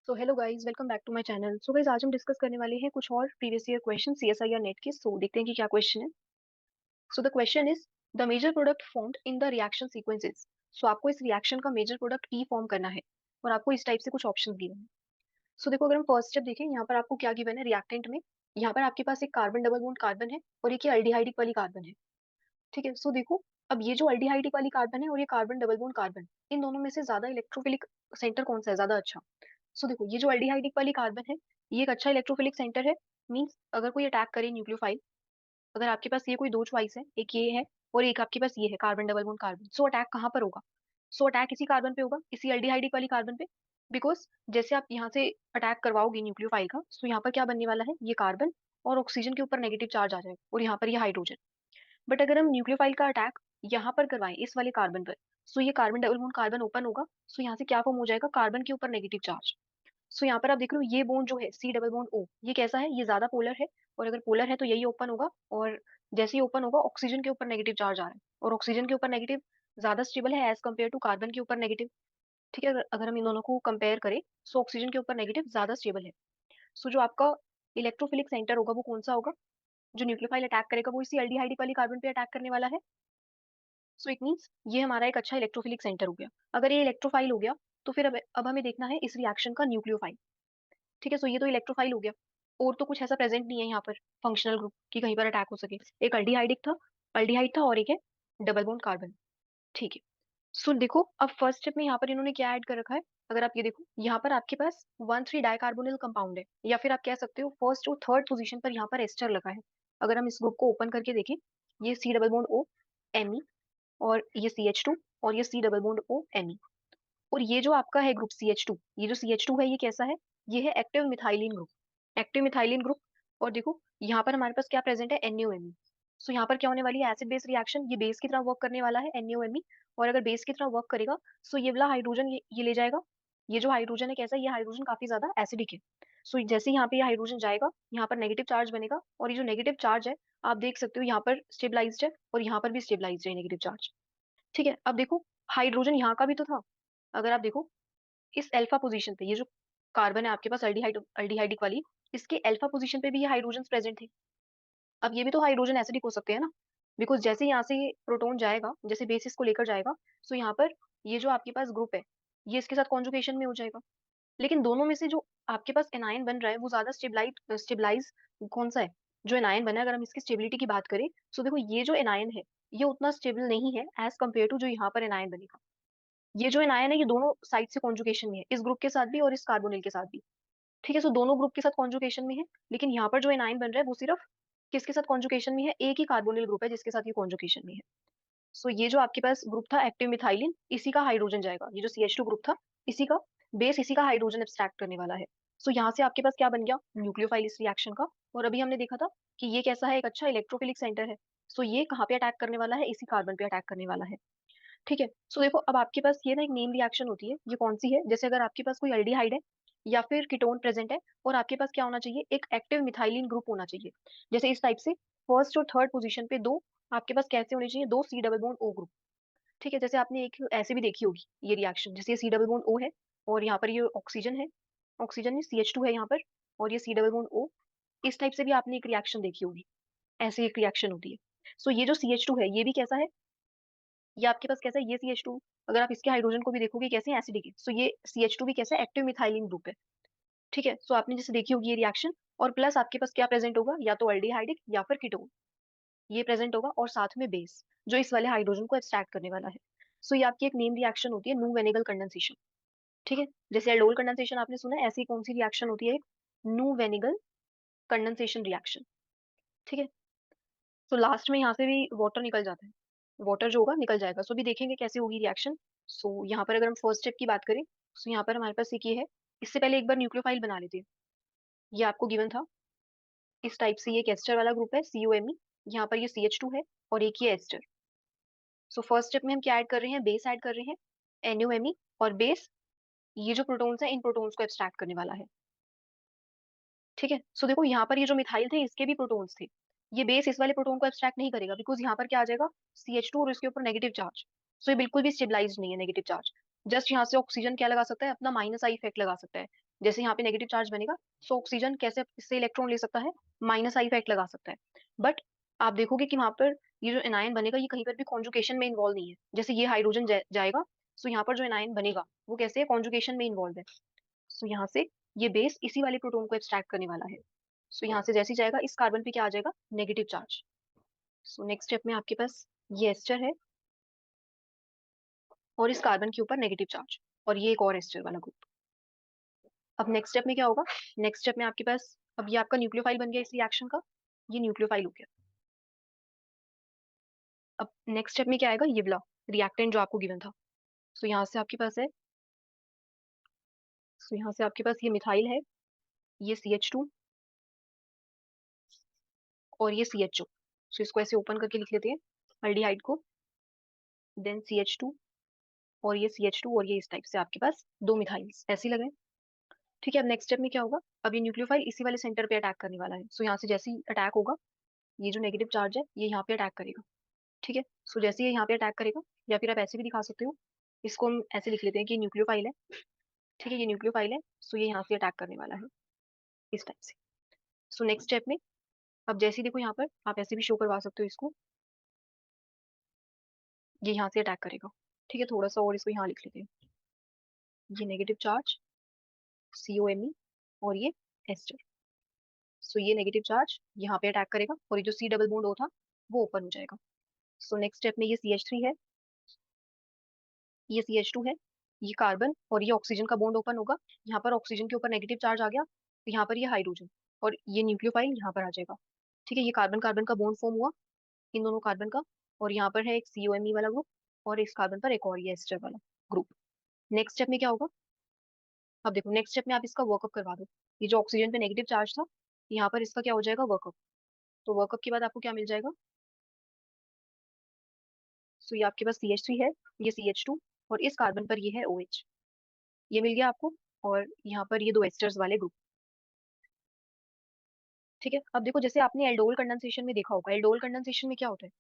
So hello guys, welcome back to my channel. So guys, आज हम discuss करने वाले हैं कुछ और previous year question CSIR NET के। सो देखते हैं कि क्या क्वेश्चन है। So the question is the major product formed in the reaction sequences. So आपको इस रिएक्शन का मेजर प्रोडक्ट ई फॉर्म करना है और आपको इस टाइप से कुछ ऑप्शन गिवन है। सो देखो, अगर हम फर्स्ट स्टेप देखें, यहाँ पर आपको क्या गिवन है रिएक्टेंट में। यहाँ पर आपके पास एक कार्बन डबल बॉन्ड कार्बन है और एक ये अल्डिहाइडिक वाली कार्बन है। ठीक है, सो देखो, अब ये जो अल्डिहाइडिक वाली कार्बन है और ये कार्बन डबल बॉन्ड कार्बन, इन दोनों में से ज्यादा इलेक्ट्रोफिलिक सेंटर कौन सा है, ज्यादा अच्छा। सो देखो, ये जो अल्डिहाइडिक वाली कार्बन है, ये एक अच्छा इलेक्ट्रोफिलिक सेंटर है। मींस अगर कोई अटैक करे न्यूक्लियोफाइल, अगर आपके पास ये कोई दो चॉइस है, एक ये है और एक आपके पास ये है कार्बन डबल बॉन्ड कार्बन, सो अटैक कहाँ पर होगा? सो अटैक इसी कार्बन पे होगा, इसी अल्डिहाइडिक वाली कार्बन पे। बिकॉज जैसे आप यहाँ से अटैक करवाओगे न्यूक्लियोफाइल का, सो यहाँ पर क्या बनने वाला है, ये कार्बन और ऑक्सीजन के ऊपर नेगेटिव चार्ज आ जाएगा और यहाँ पर ये हाइड्रोजन। बट अगर हम न्यूक्लियोफाइल का अटैक यहाँ पर करवाएं, इस वाले कार्बन पर, सो ये carbon double bond carbon open होगा। सो यहाँ से क्या फॉर्म हो जाएगा, कार्बन के ऊपर नेगेटिव चार्ज। सो यहाँ पर आप देख रहे हो, ये बॉन्ड जो है सी डबल बॉन्ड ओ, ये कैसा है, ये ज्यादा पोलर है। और अगर पोलर है तो यही ओपन होगा, और जैसे ही ओपन होगा ऑक्सीजन के ऊपर नेगेटिव चार्ज आ रहा है, और ऑक्सीजन के ऊपर नेगेटिव ज्यादा स्टेबल है एज कम्पेयर टू कार्बन के ऊपर नेगेटिव। ठीक है, अगर हम इन दोनों को कंपेयर करें, सो ऑक्सीजन के ऊपर नेगेटिव ज्यादा स्टेबल है। सो जो आपका इलेक्ट्रोफिलिक सेंटर होगा वो कौन सा होगा, जो न्यूक्लियोफाइल अटैक करेगा वो इसी एल्डिहाइडिक वाली कार्बन पे अटैक करने वाला है। सो इट मीन्स ये हमारा एक अच्छा इलेक्ट्रोफिलिक सेंटर हो गया। अगर ये इलेक्ट्रोफाइल हो गया, तो फिर अब हमें देखना है इस रिएक्शन का न्यूक्लियोफाइल। ठीक है, सो ये तो इलेक्ट्रोफाइल हो गया, और तो कुछ ऐसा प्रेजेंट नहीं है यहाँ पर फंक्शनल ग्रुप की कहीं पर अटैक हो सके। एक अल्डिहाइडिक था, अल्डिहाइड था, और एक है डबल बॉन्ड कार्बन। ठीक है, सो देखो, अब फर्स्ट स्टेप में यहाँ पर इन्होंने क्या ऐड कर रखा है। अगर आप ये देखो, यहाँ पर आपके पास 1,3 डाइकार्बोनिल कंपाउंड है, या फिर आप कह सकते हो फर्स्ट और थर्ड पोजीशन पर यहाँ पर एस्टर लगा है। अगर हम इस ग्रुप को ओपन करके देखें, ये C double bond O M E, और ये CH2, और ये C double bond O M E. और ये जो आपका है ग्रुप CH2, ये जो CH2 है, ये कैसा है, ये है active methylene group. Active methylene group. और देखो, यहाँ पर हमारे पास क्या प्रेजेंट है, NaOMe। सो यहाँ पर क्या होने वाली है, एसिड बेस रिएक्शन, ये बेस की तरह वर्क करने वाला है NaOMe। और अगर बेस की तरह वर्क करेगा, सो ये वाला हाइड्रोजन ये ले जाएगा। ये जो हाइड्रोजन है कैसा है, ये हाइड्रोजन काफी ज्यादा एसिडिक है। सो जैसे यहाँ पे ये हाइड्रोजन जाएगा, यहाँ पर नेगेटिव चार्ज बनेगा, और ये जो नेगेटिव चार्ज है, आप देख सकते हो यहाँ पर स्टेबलाइज्ड है और यहाँ पर भी स्टेबलाइज्ड है नेगेटिव चार्ज। ठीक है, अब देखो, हाइड्रोजन यहाँ का भी तो था। अगर आप देखो, इस अल्फा पोजीशन पे ये जो कार्बन है आपके पास अल्डिहाइडिक वाली, इसके अल्फा पोजीशन पे भी ये हाइड्रोजन प्रेजेंट थे। अब ये भी तो हाइड्रोजन एसिडिक हो सकते हैं ना। बिकॉज जैसे यहाँ से ये प्रोटॉन जाएगा, जैसे बेसिस को लेकर जाएगा, सो यहाँ पर ये जो आपके पास ग्रुप है, ये इसके साथ कॉन्जुगेशन में हो जाएगा। लेकिन दोनों में से जो आपके पास एनायन बन रहा है, वो ज्यादा स्टेबलाइज कौन सा है, जो एनायन बना है। अगर हम इसकी स्टेबिलिटी की बात करें, सो देखो, ये जो एनायन है, ये उतना स्टेबल नहीं है एज कम्पेयर टू जो यहाँ पर एनायन बनेगा। ये जो एनायन है, ये दोनों साइड से कॉन्जुगेशन में है, इस ग्रुप के साथ भी और इस कार्बोनिल के साथ भी। ठीक है, सो दोनों ग्रुप के साथ कॉन्जुगेशन में है। लेकिन यहाँ पर जो एनायन बन रहा है, वो सिर्फ किसके साथ कॉन्जुगेशन में है, एक ही कार्बोनिल ग्रुप है जिसके साथ ये कॉन्जुगेशन में है। सो ये जो आपके पास ग्रुप था एक्टिव मिथाइलिन, इसी का हाइड्रोजन जाएगा, ये जो CH2 ग्रुप था, इसी का बेस, इसी का हाइड्रोजन एब्स्ट्रैक्ट करने वाला है। सो यहाँ से आपके पास क्या बन गया, न्यूक्लियोफाइल इस रिएक्शन का। और अभी हमने देखा था कि ये कैसा है, एक अच्छा इलेक्ट्रोफिलिक सेंटर है। सो ये कहाँ पे अटैक करने वाला है, इसी कार्बन पे अटैक करने वाला है। ठीक है, सो देखो, अब आपके पास ये ना एक नेम रिएक्शन होती है, ये कौन सी है, जैसे अगर आपके पास कोई अल्डिहाइड है या फिर कीटोन प्रेजेंट है, और आपके पास क्या होना चाहिए, एक एक्टिव मिथाइलिन ग्रुप होना चाहिए। जैसे इस टाइप से फर्स्ट और थर्ड पोजीशन पे दो आपके पास कैसे होने चाहिए, दो C double bond O group. ठीक है, जैसे आपने एक ऐसे भी देखी होगी ये रिएक्शन, जैसे ये सी डबल बॉन्ड ओ है, और यहाँ पर ये ऑक्सीजन है, ऑक्सीजन में CH2 है यहाँ पर, और ये सी डबल बॉन्ड ओ। इस टाइप से भी आपने एक रिएक्शन देखी होगी, ऐसी एक रिएक्शन होती है। सो ये जो CH2 है, ये भी कैसा है, ये आपके पास कैसा है, ये CH2, अगर आप इसके हाइड्रोजन को भी देखोगे कैसे एसिडिक है, सो ये CH2 भी कैसा है, एक्टिव मिथाइलिन ग्रुप है। ठीक है, सो आपने जैसे देखी होगी ये रिएक्शन, और प्लस आपके पास क्या प्रेजेंट होगा, या तो अल्डिहाइडिक या फिर कीटोन, ये प्रेजेंट होगा, और साथ में बेस जो इस वाले हाइड्रोजन को एक्सट्रैक्ट करने वाला है। सो ये आपकी एक नेम रिएक्शन होती है, नू वेनेगल कंडेंसेशन। ठीक है, जैसे एल्डोल कंडेंसेशन आपने सुना है, ऐसी कौन सी रिएक्शन होती है, नू वेनेगल कंडेंसेशन रिएक्शन। ठीक है, तो लास्ट में यहाँ से भी वाटर निकल जाता है, वाटर जो होगा निकल जाएगा। सो भी देखेंगे कैसे होगी रिएक्शन। सो यहाँ पर अगर हम फर्स्ट स्टेप की बात करें, सो यहाँ पर हमारे पास एक ये है। इससे पहले एक बार न्यूक्लियोफाइल बना लेते हैं, ये आपको गिवन था इस टाइप से, ये एक एस्टर वाला ग्रुप है COMe, यहाँ पर ये CH2 है, और एक ये एस्टर। सो फर्स्ट स्टेप में हम क्या ऐड कर रहे हैं, बेस ऐड कर रहे हैं NaOMe, और बेस ये जो प्रोटॉन्स है, इन प्रोटॉन्स को एब्स्ट्रैक्ट करने वाला है। ठीक है, सो देखो, यहाँ पर ये जो मिथाइल थे, इसके भी प्रोटॉन्स थे, ये बेस इस वाले प्रोटॉन को एब्स्ट्रैक्ट नहीं करेगा, बिकॉज यहाँ पर क्या आ जाएगा, CH2 और इसके ऊपर नेगेटिव चार्ज। सो ये बिल्कुल भी स्टेबलाइज नहीं है, नेगेटिव चार्ज। जस्ट यहाँ से ऑक्सीजन क्या लगा सकता है, अपना -I इफेक्ट लगा सकता है, जैसे यहाँ पे नेगेटिव चार्ज बनेगा, सो ऑक्सीजन कैसे इससे इलेक्ट्रॉन ले सकता है, माइनस आई इफेक्ट लगा सकता है। बट आप देखोगे कि वहां पर ये जो एनायन बनेगा ये कहीं पर भी कॉन्जुगेशन में इन्वॉल्व नहीं है। जैसे ये हाइड्रोजन जाएगा, सो यहाँ पर जो एनायन बनेगा वो कैसे है, कॉन्जुगेशन में इन्वॉल्व है। सो यहाँ से ये बेस इसी वाले प्रोटॉन को एक्सट्रैक्ट करने वाला है। सो यहाँ से जैसे ही जाएगा इस कार्बन पे क्या आ जाएगा, negative charge. So next step में आपके पास ये एस्टर है और इस कार्बन के ऊपर नेगेटिव चार्ज, और ये एक और एस्टर वाला ग्रुप। अब नेक्स्ट स्टेप में क्या होगा, नेक्स्ट स्टेप में आपके पास अब ये आपका न्यूक्लियोफाइल बन गया इस रिएक्शन का, ये न्यूक्लियोफाइल हो गया। अब नेक्स्ट स्टेप में क्या आएगा, ये वाला रिएक्टेंट जो आपको गिवन था। सो यहाँ से आपके पास है, सो यहाँ से आपके पास ये मिथाइल है, ये CH2 और ये CHO। सो इसको ऐसे ओपन करके लिख लेते हैं अल्डिहाइड को, देन CH2 और ये CH2 और ये इस टाइप से आपके पास दो मिथाइल्स ऐसे लगे। ठीक है, अब नेक्स्ट स्टेप में क्या होगा, अब ये न्यूक्लियोफाइल इसी वाले सेंटर पे अटैक करने वाला है। सो यहाँ से जैसे ही अटैक होगा, ये जो नेगेटिव चार्ज है ये यहाँ पे अटैक करेगा। ठीक है, सो जैसे ये यहाँ पे अटैक करेगा, या फिर आप ऐसे भी दिखा सकते हो, इसको हम ऐसे लिख लेते हैं कि ये न्यूक्लियोफाइल है। ठीक है, ये न्यूक्लियोफाइल है, सो ये यहाँ से अटैक करने वाला है इस टाइप से। सो नेक्स्ट स्टेप में अब जैसे ही देखो यहाँ पर आप ऐसे भी शो करवा सकते हो इसको, ये यहाँ से अटैक करेगा। ठीक है, थोड़ा सा और इसको यहाँ लिख लेते हैं, ये नेगेटिव चार्ज COMe और ये एस्टर। सो ये नेगेटिव चार्ज यहाँ पे अटैक करेगा और ये जो C डबल बॉन्ड O था वो ओपन हो जाएगा। सो नेक्स्ट स्टेप में ये CH3 है, ये CH2 है, ये कार्बन और ये ऑक्सीजन का बॉन्ड ओपन होगा। यहाँ पर ऑक्सीजन के ऊपर नेगेटिव चार्ज आ गया, तो यहाँ पर ये हाइड्रोजन और ये न्यूक्लियोफाइल यहाँ पर आ जाएगा। ठीक है, ये कार्बन कार्बन का बॉन्ड फॉर्म हुआ इन दोनों कार्बन का, और यहाँ पर है एक COMe वाला ग्रुप, और इस कार्बन पर एक और ये एस्टर वाला ग्रुप। नेक्स्ट स्टेप में क्या होगा, अब देखो नेक्स्ट स्टेप में आप इसका वर्कअप करवा दो। ये जो ऑक्सीजन पे नेगेटिव चार्ज था, यहाँ पर इसका क्या हो जाएगा, वर्कअप। तो वर्कअप के बाद आपको क्या मिल जाएगा, सो ये आपके पास CH3 है, ये CH2 और इस कार्बन पर ये है OH, ये मिल गया आपको। और यहाँ पर ये दो एस्टर्स वाले ग्रुप। ठीक है, अब देखो जैसे आपने एल्डोल कंडेंसेशन में देखा होगा, एल्डोल कंडेंसेशन में क्या होता है,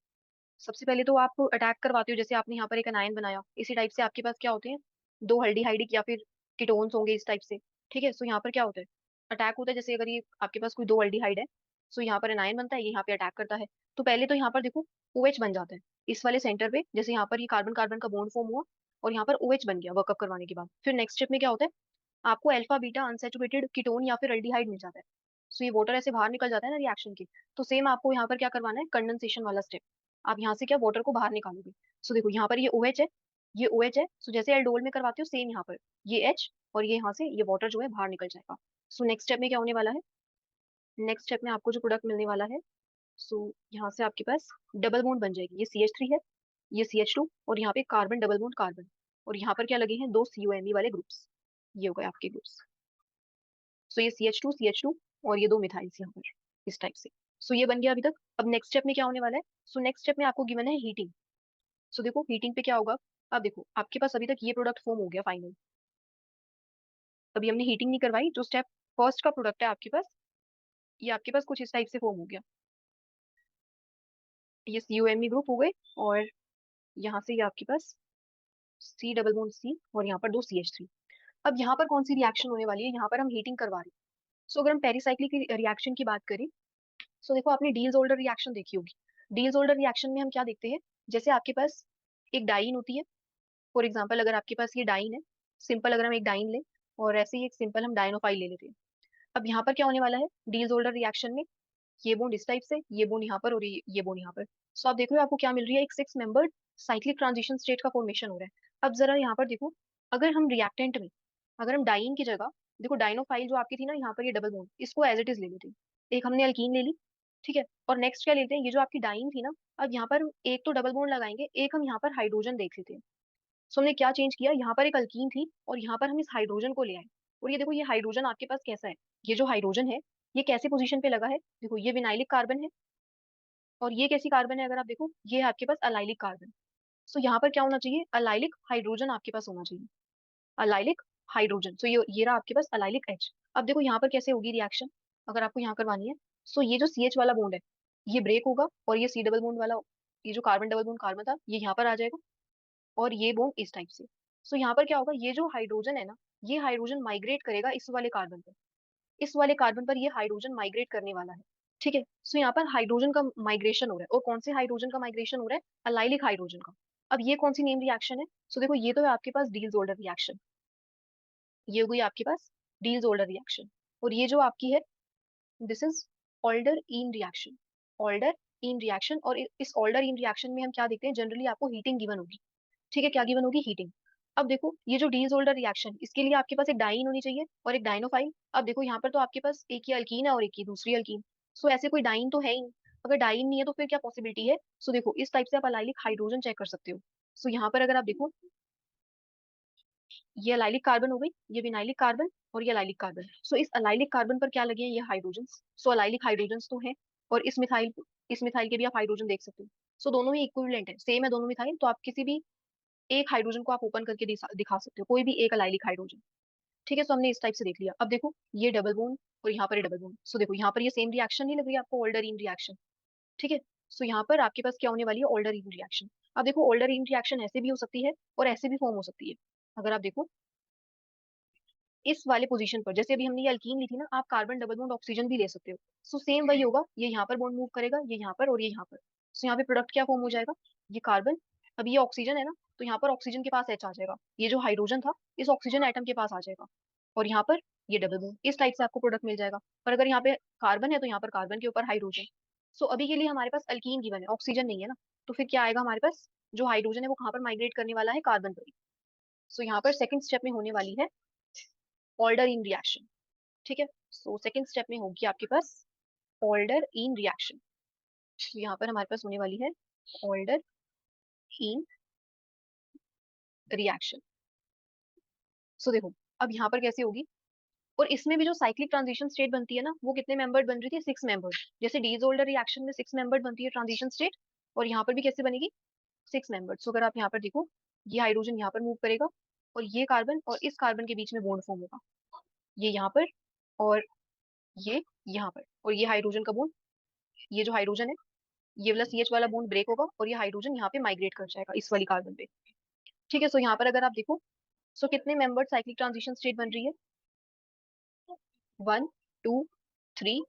सबसे पहले तो आप अटैक करवाते हो, जैसे आपने यहाँ पर एक अनायन बनाया, इसी टाइप से आपके पास क्या होते हैं, दो हल्डीहाइडिक या फिर कीटोन्स होंगे इस टाइप से। ठीक है, सो यहाँ पर क्या होता है, अटैक होता है। जैसे अगर ये आपके पास कोई दो हल्डीहाइड है, सो यहाँ पर एनायन बनता है, ये यहाँ पे अटैक करता है। तो पहले तो यहाँ पर देखो OH बन जाता है इस वाले सेंटर पे, जैसे यहाँ पर ये कार्बन कार्बन का बॉन्ड फॉर्म हुआ और यहाँ पर OH बन गया वर्कअप करवाने के बाद। फिर नेक्स्ट स्टेप में क्या होता है, आपको अल्फा बीटा अनसैचुरेटेड कीटोन या फिर अल्डीहाइड मिल जाता है। सो ये वाटर ऐसे बाहर निकल जाता है ना रिएक्शन के। तो सेम आपको यहाँ पर क्या करवाना है, कंडेंसेशन वाला स्टेप। आप यहाँ से क्या वाटर को बाहर निकालोगे। सो देखो यहाँ पर ये OH है, ये OH है। सो जैसे एल्डोल में करवाते हो सेम यहाँ पर ये H, और ये यहाँ से ये वाटर जो है बाहर निकल जाएगा। सो नेक्स्ट स्टेप में क्या होने वाला है, नेक्स्ट स्टेप में आपको जो प्रोडक्ट मिलने वाला है, सो यहाँ से आपके पास डबल बॉन्ड बन जाएगी। ये CH3 है, ये CH2 और यहाँ पे कार्बन डबल बॉन्ड कार्बन, और यहाँ पर क्या लगे हैं, दो COMe वाले ग्रुप्स। ये हो गए आपके ग्रुप्स। सो ये CH2 और ये दो मिथाइल्स यहाँ पर इस टाइप से। सो ये बन गया अभी तक। अब नेक्स्ट स्टेप में क्या होने वाला है, सो नेक्स्ट स्टेप में आपको गिवन है हीटिंग। सो देखो हीटिंग पे क्या होगा, अब देखो आपके पास अभी तक ये प्रोडक्ट फॉर्म हो गया फाइनल, अभी हमने हीटिंग नहीं करवाई। जो स्टेप फर्स्ट का प्रोडक्ट है आपके पास, ये आपके पास कुछ इस टाइप से फॉर्म हो गया, ये COMe ग्रुप हो गए, और यहाँ से ये आपके पास C डबल बॉन्ड C और यहाँ पर दो CH3। अब यहाँ पर कौन सी रिएक्शन होने वाली है, यहाँ पर हम हीटिंग करवा रहे हैं। सो अगर हम पेरिसाइक्लिक रिएक्शन की बात करें, सो देखो आपने डील्स ओल्डर रिएक्शन देखी होगी। डील्स ओल्डर रिएक्शन में हम क्या देखते हैं, जैसे आपके पास एक डाइन होती है। फॉर एग्जाम्पल अगर आपके पास ये डाइन है, सिंपल अगर हम एक डाइन लें और ऐसे ही एक सिंपल हम डाइनोफाइल ले लेते हैं। अब यहाँ पर क्या होने वाला है, डील्स ओल्डर रिएक्शन में ये बॉन्ड इस टाइप से, ये बॉन्ड यहाँ पर और ये बॉन्ड यहाँ पर। सो आप देख रहे हो आपको क्या मिल रही है, एक 6 मेंबर्ड साइक्लिक ट्रांजिशन स्टेट का फॉर्मेशन हो रहा है। अब जरा यहाँ पर देखो, अगर हम रिएक्टेंट में, अगर हम डाइन की जगह, देखो डाइनोफाइल जो आपकी थी ना यहाँ पर ये डबल बॉन्ड, इसको एज इट इज ले लेते हैं। एक हमने अल्कीन ले ली, ठीक है, और नेक्स्ट क्या लेते हैं, ये जो आपकी डाइन थी ना, अब यहाँ पर हम एक तो डबल बॉन्ड लगाएंगे, एक हम यहाँ पर हाइड्रोजन देख लेते हैं। सो हमने क्या चेंज किया, यहाँ पर एक अल्कीन थी और यहाँ पर हम इस हाइड्रोजन को ले आए। और ये देखो ये हाइड्रोजन आपके पास कैसा है, ये जो हाइड्रोजन है ये कैसे पोजीशन पे लगा है, देखो ये विनाइलिक कार्बन है, और ये कैसी कार्बन है, अगर आप देखो ये है आपके पास अलाइलिक कार्बन। सो यहाँ पर क्या होना चाहिए, अलाइलिक हाइड्रोजन आपके पास होना चाहिए, अलाइलिक हाइड्रोजन। सो ये रहा आपके पास अलाइलिक H। अब देखो यहाँ पर कैसे होगी रिएक्शन, अगर आपको यहाँ करवानी है। सो ये जो CH वाला बॉन्ड है ये ब्रेक होगा, और ये C डबल बॉन्ड वाला, ये जो कार्बन डबल बॉन्ड कार्बन था ये यहाँ पर आ जाएगा, और ये बॉन्ड इस टाइप से। सो यहाँ पर क्या होगा, ये जो हाइड्रोजन है ना, ये हाइड्रोजन माइग्रेट करेगा इस वाले कार्बन पर, इस वाले कार्बन पर ये हाइड्रोजन माइग्रेट करने वाला है। ठीक है, सो यहाँ पर हाइड्रोजन का माइग्रेशन हो रहा है, और कौन से हाइड्रोजन का माइग्रेशन हो रहा है? अलाइलिक हाइड्रोजन का। अब ये कौन सी नेम रिएक्शन है? सो देखो, ये तो है आपके पास डील्स-ओल्डर रिएक्शन, ये हो गई आपके पास डील्स-ओल्डर रिएक्शन। और ये जो आपकी है, this is older in reaction, older in reaction. और इस ऑल्डर इन रिएक्शन में हम क्या देखते हैं? जनरली आपको हीटिंग गिवन होगी। ठीक है, क्या गिवन होगी? हीटिंग। अब देखो, ये जो डील्स-ओल्डर रिएक्शन, इसके लिए आपके पास एक डाइन होनी चाहिए और एक डाइनोफाइल। अब देखो, यहाँ पर तो आपके पास एक ही अल्कीन है और एक ही दूसरी अल्कीन। सो ऐसे कोई डाइन तो है ही नहीं। अगर डाइन नहीं है तो फिर क्या पॉसिबिलिटी है? सो देखो, इस टाइप से आप अलाइलिक हाइड्रोजन चेक कर सकते हो। सो यहाँ पर अगर आप देखो, ये अलाइलिक कार्बन हो गई, ये विनाइलिक कार्बन, और ये अलाइलिक कार्बन। सो इस अलाइलिक कार्बन पर क्या लगे हैं? ये हाइड्रोजन। सो अलाइलिक हाइड्रोजन तो है। और इस मिथाइल के भी आप हाइड्रोजन देख सकते हो। सो दोनों ही इक्विवेलेंट है, सेम है दोनों मिथाइल। तो आप किसी भी एक हाइड्रोजन को आप ओपन करके दिखा सकते हो, कोई भी एक अलाइलिक हाइड्रोजन। ठीक है, सो हमने इस टाइप से देख लिया। अब देखो, ये डबल बॉन्ड और यहाँ पर ये डबल बॉन्ड। सो देखो, यहाँ पर ये सेम रिएक्शन नहीं लग रही है आपको? ऑल्डरइन रिएक्शन। ठीक है, सो यहाँ पर आपके पास क्या होने वाली है? ऑल्डरइन रिएक्शन। अब देखो, ऑल्डरइन रिएक्शन ऐसे भी हो सकती है और ऐसे भी फॉर्म हो सकती है। अगर आप देखो, इस वाले पोजीशन पर, जैसे अभी हमने ये अल्कीन ली थी ना, आप कार्बन डबल बॉन्ड ऑक्सीजन भी ले सकते हो। सो सेम वही होगा, ये यहाँ पर बॉन्ड मूव करेगा, ये यहाँ पर और ये यहाँ पर। सो यहाँ पे प्रोडक्ट क्या फॉर्म हो जाएगा? ये कार्बन, अब ये ऑक्सीजन है ना, तो यहाँ पर ऑक्सीजन के पास एच आ जाएगा, ये जो हाइड्रोजन था इस ऑक्सीजन एटम के पास आ जाएगा, और यहाँ पर ये डबल बॉन्ड। इस टाइप से आपको प्रोडक्ट मिल जाएगा। पर अगर यहाँ पे कार्बन है तो यहाँ पर कार्बन के ऊपर हाइड्रोजन। सो अभी के लिए हमारे पास अल्कीन गिवन है, ऑक्सीजन नहीं है ना, तो फिर क्या आएगा हमारे पास? जो हाइड्रोजन है वो कहाँ पर माइग्रेट करने वाला है? कार्बन पर। सो यहाँ पर सेकंड स्टेप में होने वाली है ऑल्डर इन रिएक्शन। ठीक है, सो सेकंड स्टेप में होगी आपके पास ऑल्डर इन रिएक्शन। यहाँ पर हमारे पास होने वाली है ऑल्डर इन रिएक्शन। सो देखो, अब यहाँ पर कैसे होगी? और इसमें भी जो साइक्लिक ट्रांजिशन स्टेट बनती है ना, वो कितने मेंबर्ड बन रही थी? 6 मेंबर्ड। जैसे डीज ओल्डर रिएक्शन में 6 मेंबर्ड बनती है ट्रांजिशन स्टेट, और यहाँ पर भी कैसे बनेगी? 6 मेंबर्ड। सो अगर आप यहाँ पर देखो, ये हाइड्रोजन यहाँ पर मूव करेगा, और ये कार्बन और इस कार्बन के बीच में बॉन्ड फॉर्म होगा, ये यहाँ पर और ये यहाँ पर, और ये हाइड्रोजन का बॉन्ड, ये जो हाइड्रोजन है, ये वाला सी एच वाला बॉन्ड ब्रेक होगा, और ये हाइड्रोजन यहाँ पे माइग्रेट कर जाएगा इस वाली कार्बन पे। ठीक है, सो यहाँ पर अगर आप देखो, सो कितने मेंबर साइक्लिक ट्रांजिशन स्टेट बन रही है? 1 2 3,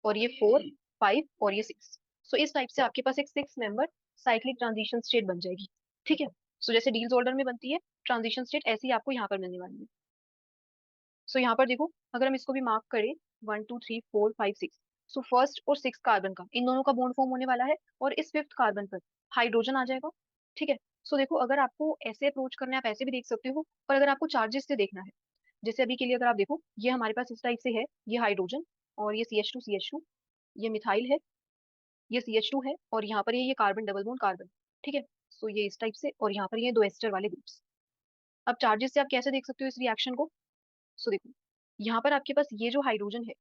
और ये 4 5 और ये 6। सो इस टाइप से आपके पास एक 6 मेंबर साइक्लिक ट्रांजिशन स्टेट बन जाएगी। ठीक है, सो जैसे डील्स ऑर्डर में बनती है ट्रांजिशन स्टेट, ऐसी आपको यहाँ पर मिलने वाली है। सो यहाँ पर देखो, अगर हम इसको भी मार्क करें, 1 2 3 4 5 6, सो फर्स्ट और सिक्स कार्बन का, इन दोनों का बॉन्ड फॉर्म होने वाला है, और इस फिफ्थ कार्बन पर हाइड्रोजन आ जाएगा। ठीक है, सो देखो, अगर आपको ऐसे अप्रोच करना है आप ऐसे भी देख सकते हो, पर अगर आपको चार्जेस से देखना है, जैसे अभी के लिए अगर आप देखो, ये हमारे पास इस टाइप से है, ये हाइड्रोजन, और ये CH2 ये मिथाइल है, ये CH2 है, और यहाँ पर ये कार्बन डबल बॉन्ड कार्बन। ठीक है, सो ये इस टाइप से, और यहाँ पर ये दो एस्टर वाले ग्रुप्स। अब चार्जेस से आप कैसे देख सकते हो इस रिएक्शन को? सो देखो, यहाँ पर आपके पास ये जो हाइड्रोजन है,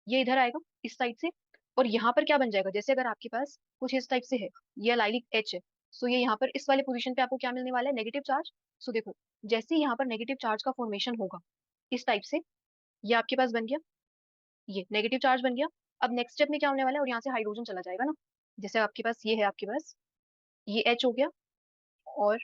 ये इधर आएगा इस साइड से, और यहाँ पर क्या बन जाएगा? जैसे अगर आपके पास कुछ इस टाइप से है, ये अलाइलिक H है, सो ये यहाँ पर इस वाले पोजीशन पे आपको क्या मिलने वाला है? Negative charge. सो देखो, जैसे ही यहाँ पर नेगेटिव चार्ज का फॉर्मेशन होगा इस टाइप से, ये आपके पास बन गया, ये नेगेटिव चार्ज बन गया। अब नेक्स्ट स्टेप में क्या होने वाला है? और यहाँ से हाइड्रोजन चला जाएगा ना, जैसे आपके पास ये है, आपके पास ये H हो गया, और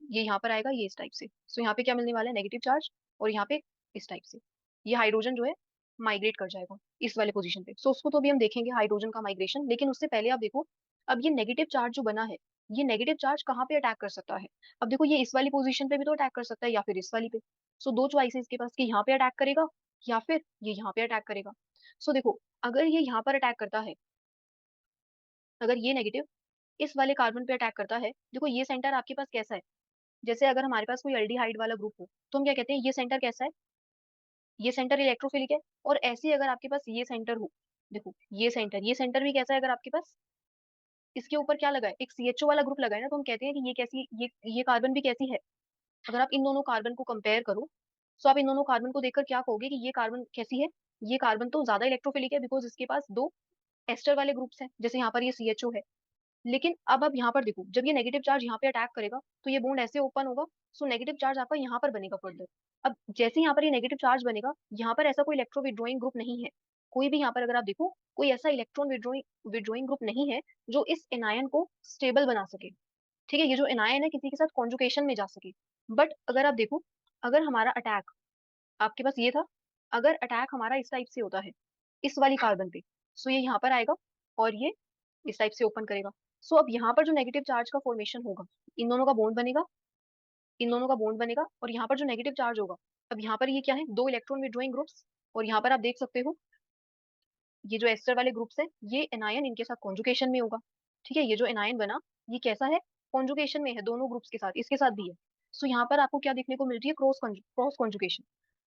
ये यहाँ पर आएगा, ये इस टाइप से। सो यहाँ पे क्या मिलने वाला है? नेगेटिव चार्ज, और यहाँ पे इस टाइप से ये हाइड्रोजन जो है माइग्रेट कर जाएगा इस वाले पोजीशन पे। सो उसको तो अभी हम देखेंगे हाइड्रोजन का माइग्रेशन, लेकिन उससे पहले आप देखो, अब ये नेगेटिव चार्ज जो बना है, ये नेगेटिव चार्ज कहाँ पे अटैक कर सकता है? अब देखो, ये इस वाली पोजीशन पे भी तो अटैक कर सकता है, या फिर इस वाली पे। सो दो चॉइस है इसके पास, कि यहाँ पे अटैक करेगा या फिर ये यहाँ पे अटैक करेगा। सो देखो, अगर ये यहाँ पर अटैक करता है, अगर ये नेगेटिव इस वाले कार्बन पे अटैक करता है, देखो ये सेंटर आपके पास कैसा है? जैसे अगर हमारे पास कोई एल्डिहाइड वाला ग्रुप हो, तो हम क्या कहते हैं? ये सेंटर कैसा है? ये सेंटर इलेक्ट्रोफिलिक है। और ऐसे ही अगर आपके पास ये सेंटर हो, देखो ये सेंटर भी कैसा है? अगर आपके पास इसके ऊपर क्या लगा है? एक CHO वाला ग्रुप लगा है ना, तो हम कहते हैं कि ये कैसी, ये कार्बन भी कैसी है? अगर आप इन दोनों कार्बन को कंपेयर करो, तो आप इन दोनों कार्बन को देखकर क्या कहोगे कि ये कार्बन कैसी है? ये कार्बन तो ज्यादा इलेक्ट्रोफिलिक है, बिकॉज इसके पास दो एस्टर वाले ग्रुप्स हैं, जैसे यहाँ पर ये CHO है। लेकिन अब आप यहाँ पर देखो, जब ये नेगेटिव चार्ज यहाँ पे अटैक करेगा, तो ये बॉन्ड ऐसे ओपन होगा, सो नेगेटिव चार्ज आपका यहाँ पर बनेगा फर्दर। अब जैसे यहाँ पर ये नेगेटिव चार्ज बनेगा, यहाँ पर ऐसा कोई इलेक्ट्रो विड्रॉइंग ग्रुप नहीं है, कोई भी यहाँ पर अगर आप देखो, कोई ऐसा इलेक्ट्रॉन विड्रॉइंग विड्रॉइंग ग्रुप नहीं है जो इस एनायन को स्टेबल बना सके। ठीक है, ये जो एनायन है किसी के साथ कॉन्जुगेशन में जा सके। बट अगर आप देखो, अगर हमारा अटैक आपके पास ये था, अगर अटैक हमारा इस टाइप से होता है, इस वाली कार्बन पे, सो ये यहाँ पर आएगा और ये इस टाइप से ओपन करेगा। सो अब यहाँ पर जो नेगेटिव चार्ज का फॉर्मेशन होगा, इन दोनों का बॉन्ड बनेगा, इन दोनों का बॉन्ड बनेगा, और यहाँ पर जो नेगेटिव चार्ज होगा, अब यहाँ पर ये क्या है, दो इलेक्ट्रॉन विड्रॉइंग ग्रुप्स, और यहाँ पर आप देख सकते हो ये जो एस्टर वाले ग्रुप्स है, ये एनायन इनके साथ कॉन्जुगेशन में होगा। ठीक है, ये जो एनायन बना, ये कैसा है, कॉन्जुगेशन में है दोनों ग्रुप्स के साथ, इसके साथ भी है। सो यहाँ पर आपको क्या देखने को मिल रही है, क्रॉस कॉन्जुगेशन।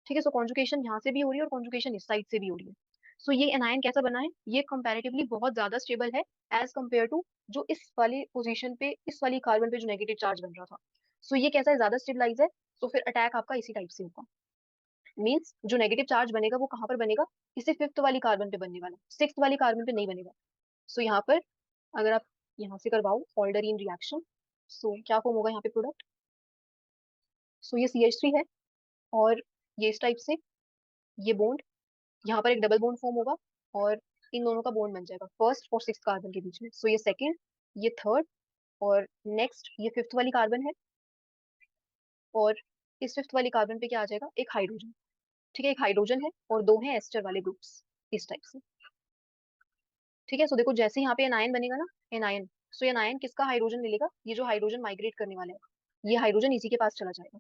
ठीक है, सो कॉन्जुगेशन यहाँ से भी हो रही है और कॉन्जुगेशन इस साइड से भी हो रही है। सो ये एनायन कैसा बना है, ये कंपैरेटिवली बहुत ज्यादा स्टेबल है एज कम्पेयर टू जो इस वाली पोजीशन पे, इस वाली कार्बन पे जो नेगेटिव चार्ज बन रहा था। सो ये कैसा है, ज्यादा स्टेबलाइज है। तो फिर अटैक आपका इसी टाइप से होगा। मीन्स जो नेगेटिव चार्ज बनेगा वो कहाँ पर बनेगा, इसे फिफ्थ वाली कार्बन पे बनने वाला, सिक्स्थ वाली कार्बन पे नहीं बनेगा। सो यहाँ पर अगर आप यहाँ से करवाओ ऑल्डरीन रिएक्शन, सो क्या फॉर्म होगा यहाँ पे प्रोडक्ट, सो ये CH3 है, और ये इस टाइप से, ये बॉन्ड, यहाँ पर एक डबल बॉन्ड फॉर्म होगा, और इन दोनों का बॉन्ड बन जाएगा फर्स्ट और सिक्स्थ कार्बन के बीच में। सो ये सेकेंड, ये थर्ड, और नेक्स्ट ये फिफ्थ वाली कार्बन है, और इस फिफ्थ वाली कार्बन पे क्या आ जाएगा, एक हाइड्रोजन। ठीक है, एक हाइड्रोजन है और दो हैं एस्टर वाले ग्रुप्स, इस टाइप से। ठीक है, सो देखो जैसे यहाँ पे एनायन बनेगा ना, एनायन, सो ये एनायन किसका हाइड्रोजन ले लेगा, ये जो हाइड्रोजन माइग्रेट करने वाला है, ये हाइड्रोजन इसी के पास चला जाएगा।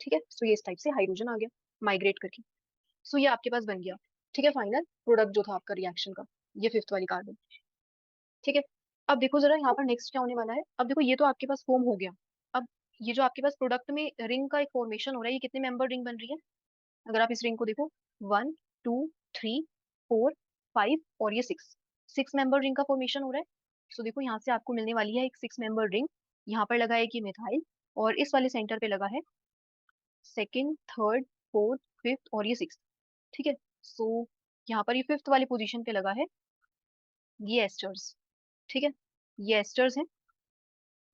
ठीक है, सो ये इस टाइप से हाइड्रोजन आ गया माइग्रेट करके। सो ये आपके पास बन गया। ठीक है, फाइनल प्रोडक्ट जो था आपका रिएक्शन का, ये फिफ्थ वाली कार्बन। ठीक है, अब देखो जरा यहाँ पर नेक्स्ट क्या होने वाला है। अब देखो ये तो आपके पास फॉर्म हो गया। अब ये जो आपके पास प्रोडक्ट में रिंग का एक फॉर्मेशन हो रहा है, ये कितने मेंबर रिंग बन रही है, अगर आप इस रिंग को देखो, 1 2 3 4 5 और ये 6, 6 मेंबर रिंग का फॉर्मेशन हो रहा है। सो देखो यहाँ से आपको मिलने वाली है एक 6 मेंबर रिंग, यहाँ पर लगा है कि मिथाइल, और इस वाले सेंटर पे लगा है सेकंड, थर्ड, फोर्थ, फिफ्थ और ये सिक्स। ठीक है, सो यहाँ पर ये फिफ्थ वाली पोजीशन पे लगा है ये एस्टर्स। ठीक है, ये एस्टर्स हैं,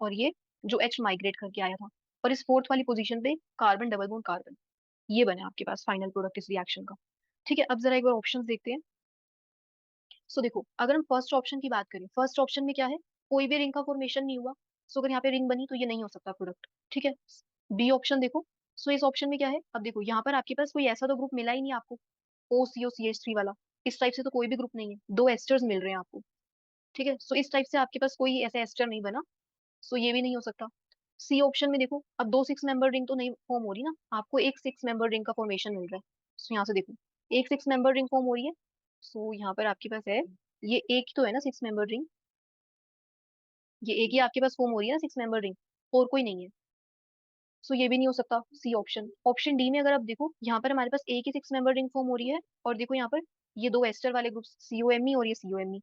और ये जो H माइग्रेट करके आया था, और इस फोर्थ वाली पोजीशन पे कार्बन डबल बॉन्ड कार्बन, ये बने आपके पास फाइनल प्रोडक्ट इस रिएक्शन का। ठीक है, अब जरा एक बार ऑप्शंस देखते हैं। सो देखो अगर हम फर्स्ट ऑप्शन की बात करें, फर्स्ट ऑप्शन में क्या है, कोई भी रिंग का फॉर्मेशन नहीं हुआ। सो अगर यहाँ पे रिंग बनी तो ये नहीं हो सकता प्रोडक्ट। ठीक है, बी ऑप्शन देखो, सो इस ऑप्शन में क्या है, अब देखो यहाँ पर आपके पास कोई ऐसा तो ग्रुप मिला ही नहीं आपको, OCO CH3 वाला, इस टाइप से तो कोई भी ग्रुप नहीं है, दो एस्टर्स मिल रहे हैं आपको। ठीक है, सो इस टाइप से आपके पास कोई ऐसा एस्टर नहीं बना, सो ये भी नहीं हो सकता। सी ऑप्शन में देखो, अब दो 6 मेंबर रिंग तो नहीं फॉर्म हो रही ना, आपको एक 6 मेंबर रिंग का फॉर्मेशन मिल रहा है। सो यहाँ से देखो एक 6 मेंबर रिंग फॉर्म हो रही है। सो यहाँ पर आपके पास है, ये एक ही तो है ना 6 मेंबर रिंग, ये एक ही आपके पास फॉर्म हो रही है ना 6 मेंबर रिंग, और कोई नहीं है। सो ये भी नहीं हो सकता सी ऑप्शन। ऑप्शन डी में अगर आप देखो, यहाँ पर हमारे पास एक ही 6 मेंबर रिंग फॉर्म हो रही है, और देखो यहाँ पर ये दो एस्टर वाले ग्रुप COMe और ये COMe।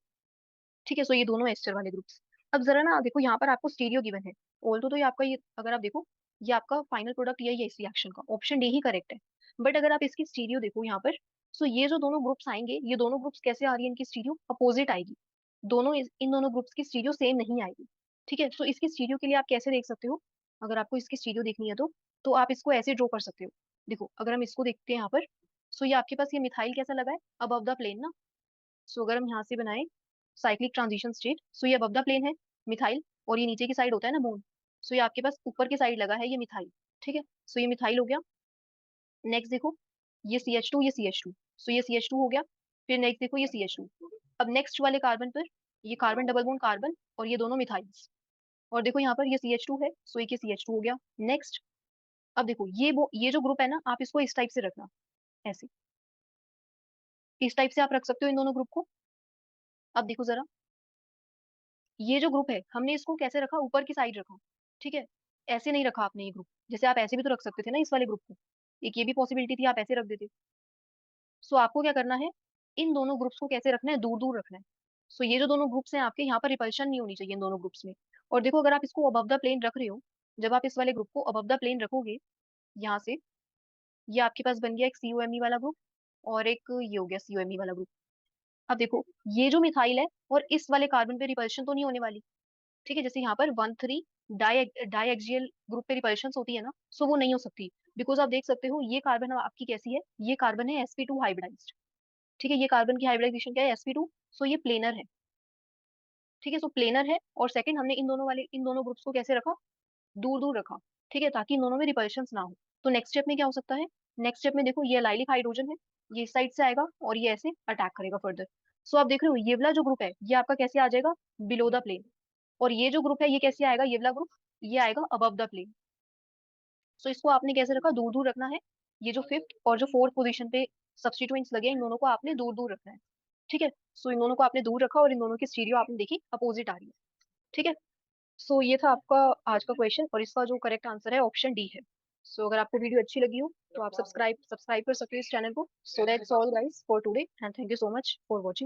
ठीक है, सो ये दोनों एस्टर वाले ग्रुप्स। अब जरा ना देखो यहाँ पर आपको स्टीरियो गिवन है, ऑल्दो तो ये आपका, ये अगर आप देखो ये आपका फाइनल प्रोडक्ट यही है इस रिएक्शन का, ऑप्शन डी ही करेक्ट है। बट अगर आप इसकी स्टीरियो देखो यहाँ पर, सो ये जो दोनों ग्रुप्स आएंगे, ये दोनों ग्रुप्स कैसे आ रही है, इनकी स्टीरियो अपोजिट आएगी, दोनों इन दोनों ग्रुप्स की स्टीरियो सेम नहीं आएगी। ठीक है, सो इसकी स्टीरियो के लिए आप कैसे देख सकते हो, अगर आपको इसकी स्टीरियो देखनी है तो आप इसको ऐसे ड्रॉ कर सकते हो। देखो अगर हम इसको देखते हैं यहाँ पर, सो ये आपके पास ये मिथाइल कैसा लगा है, अबव द प्लेन ना। सो अगर हम यहाँ से बनाए साइक्लिक ट्रांजिशन स्टेट, सो ये अबव द प्लेन है मिथाइल, और ये नीचे की साइड होता है ना बॉन्ड, सो ये आपके पास ऊपर की साइड लगा है ये मिथाइल। ठीक है, सो ये मिथाइल हो गया। नेक्स्ट देखो ये CH2, ये CH2, सो ये CH2 हो गया। फिर नेक्स्ट देखो ये CH2। अब नेक्स्ट वाले कार्बन पर ये कार्बन डबल बॉन्ड कार्बन, और ये दोनों मिथाइल्स, और देखो यहाँ पर ये CH2 है, सो ये CH2 हो गया। नेक्स्ट, अब देखो ये जो ग्रुप है ना, आप इसको इस टाइप से रखना, ऐसे इस टाइप से आप रख सकते हो इन दोनों ग्रुप को। अब देखो जरा ये जो ग्रुप है, हमने इसको कैसे रखा, ऊपर की साइड रखा। ठीक है, ऐसे नहीं रखा आपने ये ग्रुप, जैसे आप ऐसे भी तो रख सकते थे ना इस वाले ग्रुप को, एक ये भी पॉसिबिलिटी थी आप ऐसे रख देते। सो आपको क्या करना है, इन दोनों ग्रुप्स को कैसे रखना है, दूर दूर रखना है। सो ये जो दोनों ग्रुप्स हैं आपके, यहाँ पर रिपल्शन नहीं होनी चाहिए इन दोनों ग्रुप्स में। और देखो अगर आप इसको अबव द प्लेन रख रहे हो, जब आप इस वाले ग्रुप को अबव द प्लेन रखोगे, यहाँ से ये आपके पास बन गया एक COMe वाला ग्रुप, और एक ये हो गया COMe वाला ग्रुप। अब देखो ये जो मिथाइल है और इस वाले कार्बन पे रिपल्शन तो नहीं होने वाली। ठीक है, जैसे यहाँ पर 1 3 डाइएक्सियल ग्रुप पे रिपल्शन होती है ना, सो वो नहीं हो सकती। बिकॉज आप देख सकते हो ये कार्बन आपकी कैसी है, ये कार्बन है sp2 हाइब्रिडाइज्ड। ठीक है, ये कार्बन की हाइब्रिडाइजेशन क्या है, sp2, सो ये प्लेनर है। ठीक है, सो प्लेनर है, और सेकंड हमने इन दोनों ग्रुप्स को कैसे रखा, दूर दूर रखा। ठीक है, ताकि इन दोनों में रिपल्शन ना हो। तो नेक्स्ट स्टेप में क्या हो सकता है? नेक्स्ट स्टेप में देखो ये एलाइलिक हाइड्रोजन है, ये इस साइड से आएगा और ये ऐसे अटैक करेगा फर्दर। सो आप देख रहे हो ये वाला जो ग्रुप है ये आपका कैसे आ जाएगा? Below the plane. और ये जो ग्रुप है ये कैसे आएगा? ये वाला ग्रुप ये आएगा अबव द प्लेन। सो इसको आपने कैसे रखा? दूर दूर रखना है। ये जो फिफ्थ और जो फोर्थ पोजीशन पे सब्स्टिट्यूएंट्स लगे हैं इन दोनों को आपने दूर दूर रखना है। ठीक है। सो इन दोनों को आपने दूर रखा और इन दोनों की स्टीरियो आपने देखी अपोजिट आ रही है। ठीक है। सो ये था आपका आज का क्वेश्चन और इसका जो करेक्ट आंसर है ऑप्शन डी है। सो अगर आपको वीडियो अच्छी लगी हो तो आप सब्सक्राइब सब्सक्राइब कर सकते हो इस चैनल को। So that's all guys for today and thank you so much for watching.